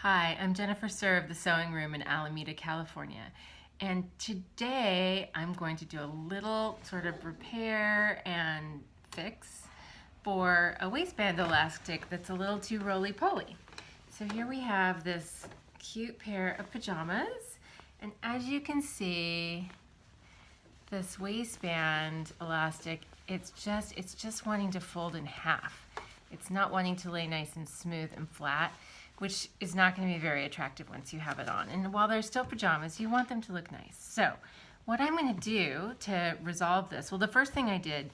Hi, I'm Jennifer Sir of the Sewing Room in Alameda, California. And today I'm going to do a little sort of repair and fix for a waistband elastic that's a little too roly-poly. So here we have this cute pair of pajamas, and as you can see, this waistband elastic, it's just wanting to fold in half. It's not wanting to lay nice and smooth and flat, which is not going to be very attractive once you have it on. And while they're still pajamas, you want them to look nice. So what I'm going to do to resolve this, well, the first thing I did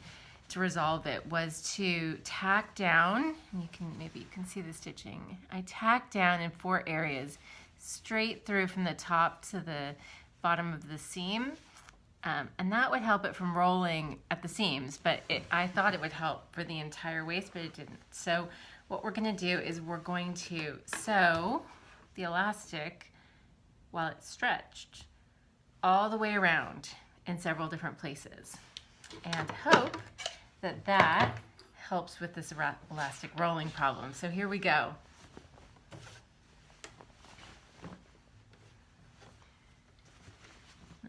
to resolve it was to tack down, and maybe you can see the stitching. I tacked down in 4 areas straight through from the top to the bottom of the seam. And that would help it from rolling at the seams, but I thought it would help for the entire waist, but it didn't. So what we're going to do is we're going to sew the elastic while it's stretched all the way around in several different places, and hope that that helps with this elastic rolling problem. So here we go.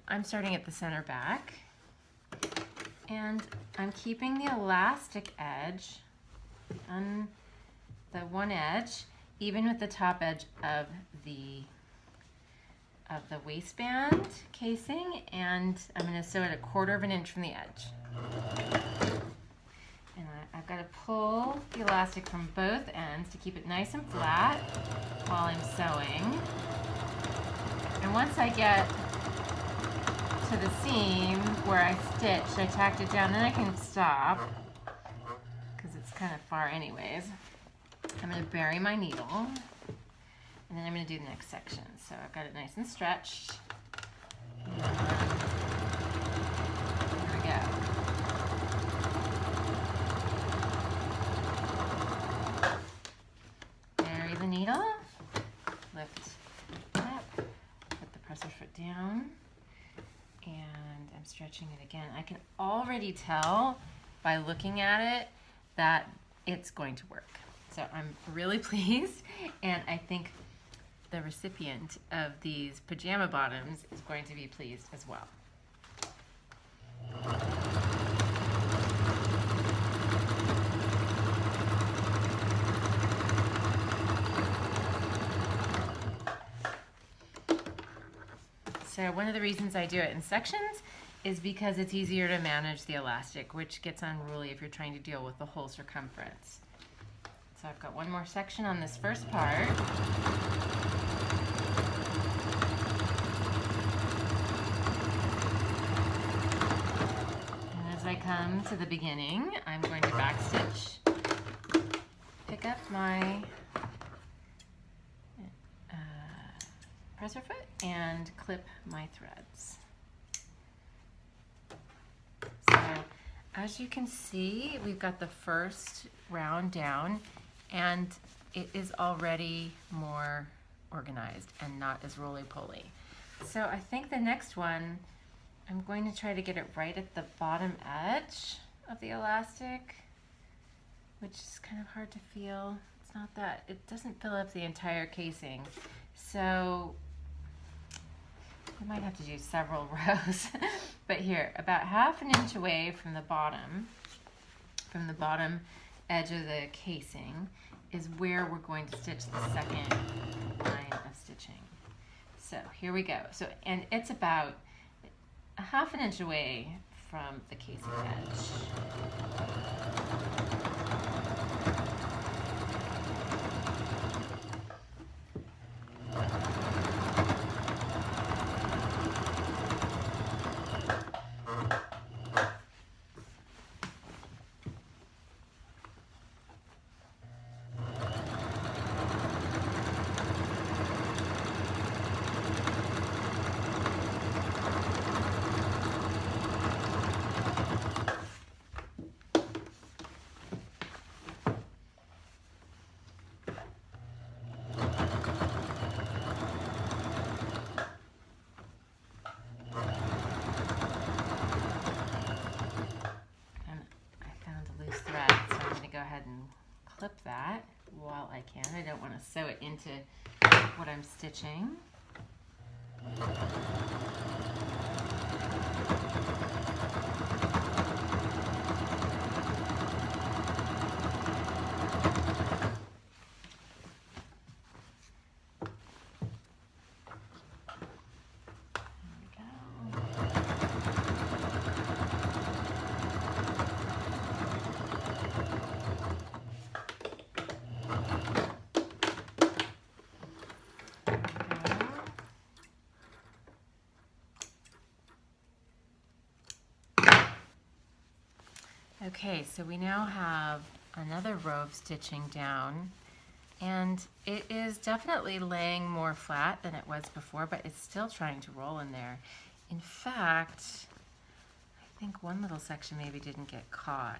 I'm starting at the center back, and I'm keeping the elastic edge on the one edge, even with the top edge of the waistband casing, and I'm going to sew it 1/4 of an inch from the edge. And I've got to pull the elastic from both ends to keep it nice and flat while I'm sewing. And once I get to the seam where I stitched, I tacked it down, then I can stop because it's kind of far anyways. I'm going to bury my needle, and then I'm going to do the next section. So I've got it nice and stretched. And here we go. Bury the needle, lift up, put the presser foot down, and I'm stretching it again. I can already tell by looking at it that it's going to work. So I'm really pleased, and I think the recipient of these pajama bottoms is going to be pleased as well. So one of the reasons I do it in sections is because it's easier to manage the elastic, which gets unruly if you're trying to deal with the whole circumference. So I've got one more section on this first part. And as I come to the beginning, I'm going to backstitch, pick up my presser foot, and clip my threads. So as you can see, we've got the first round down, and it is already more organized and not as roly-poly. So I think the next one, I'm going to try to get it right at the bottom edge of the elastic, which is kind of hard to feel. It's not that, it doesn't fill up the entire casing. So I might have to do several rows. But here, about 1/2 inch away from the bottom edge of the casing is where we're going to stitch the second line of stitching. So here we go. So, and it's about 1/2 inch away from the casing edge. clip that while I can. I don't want to sew it into what I'm stitching. Okay, so we now have another row of stitching down, and it is definitely laying more flat than it was before, but it's still trying to roll in there. In fact, I think one little section maybe didn't get caught.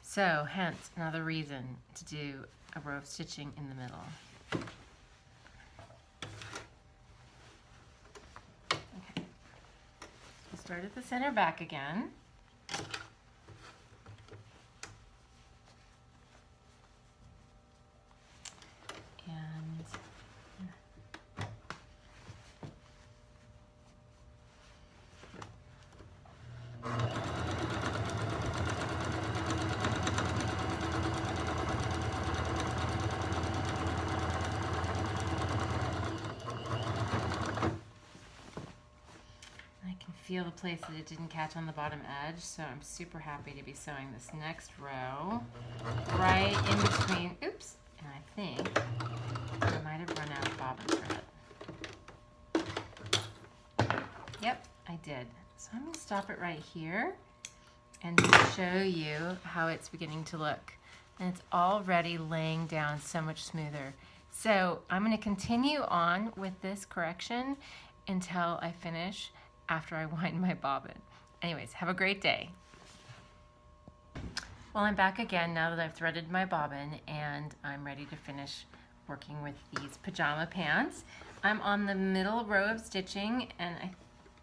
So hence another reason to do a row of stitching in the middle. Okay, so we'll start at the center back again. Feel the place that it didn't catch on the bottom edge, so I'm super happy to be sewing this next row right in between. Oops, and I think I might have run out of bobbin thread. Yep, I did. So I'm going to stop it right here and just show you how it's beginning to look. And it's already laying down so much smoother. So I'm going to continue on with this correction until I finish after I wind my bobbin. Anyways, have a great day. Well, I'm back again now that I've threaded my bobbin, and I'm ready to finish working with these pajama pants. I'm on the middle row of stitching, and I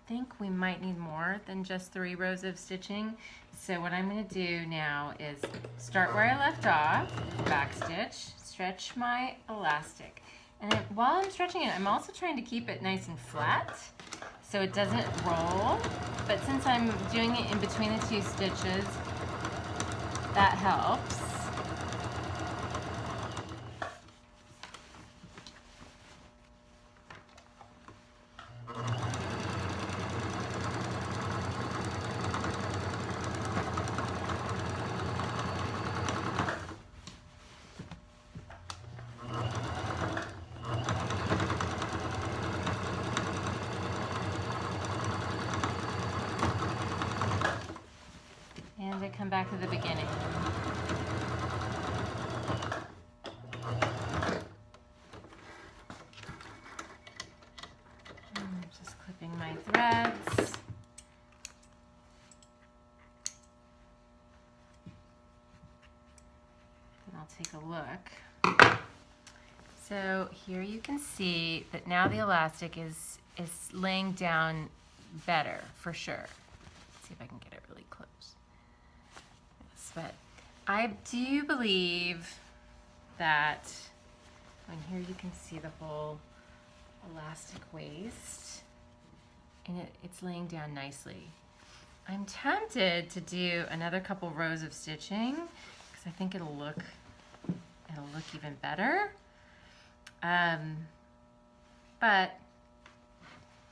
think we might need more than just 3 rows of stitching. So what I'm going to do now is start where I left off, back stitch, stretch my elastic. And then, while I'm stretching it, I'm also trying to keep it nice and flat so it doesn't roll. But since I'm doing it in between the 2 stitches, that helps. And I come back to the beginning. Just clipping my threads. And I'll take a look. So here you can see that now the elastic is laying down better for sure. Let's see if I can get it really close. But I do believe that, and here you can see the whole elastic waist, and it's laying down nicely. I'm tempted to do another couple rows of stitching because I think it'll look even better. But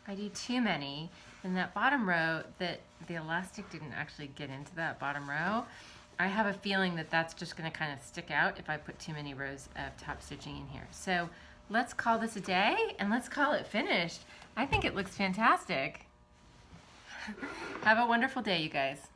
if I do too many, then that bottom row, that the elastic didn't actually get into that bottom row. I have a feeling that that's just going to kind of stick out if I put too many rows of top stitching in here. So let's call this a day and let's call it finished. I think it looks fantastic. Have a wonderful day, you guys.